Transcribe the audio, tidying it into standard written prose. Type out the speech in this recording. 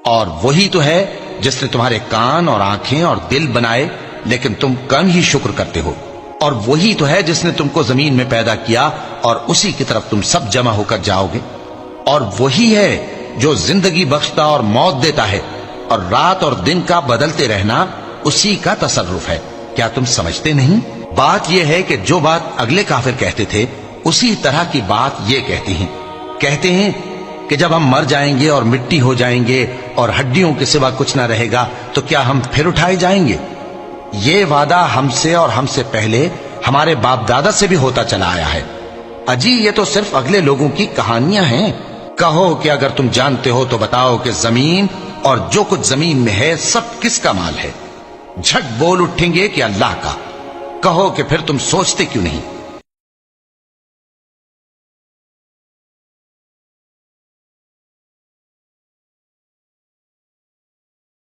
اور وہی تو ہے جس نے تمہارے کان اور آنکھیں اور دل بنائے، لیکن تم کم ہی شکر کرتے ہو۔ اور وہی تو ہے جس نے تم کو زمین میں پیدا کیا اور اسی کی طرف تم سب جمع ہو کر جاؤ گے۔ اور وہی ہے جو زندگی بخشتا اور موت دیتا ہے، اور رات اور دن کا بدلتے رہنا اسی کا تصرف ہے۔ کیا تم سمجھتے نہیں؟ بات یہ ہے کہ جو بات اگلے کافر کہتے تھے اسی طرح کی بات یہ کہتے ہیں کہ جب ہم مر جائیں گے اور مٹی ہو جائیں گے اور ہڈیوں کے سوا کچھ نہ رہے گا تو کیا ہم پھر اٹھائے جائیں گے؟ یہ وعدہ ہم سے اور ہم سے پہلے ہمارے باپ دادا سے بھی ہوتا چلا آیا ہے۔ اجی یہ تو صرف اگلے لوگوں کی کہانیاں ہیں۔ کہو کہ اگر تم جانتے ہو تو بتاؤ کہ زمین اور جو کچھ زمین میں ہے سب کس کا مال ہے؟ جھٹ بول اٹھیں گے کہ اللہ کا۔ کہو کہ پھر تم سوچتے کیوں نہیں؟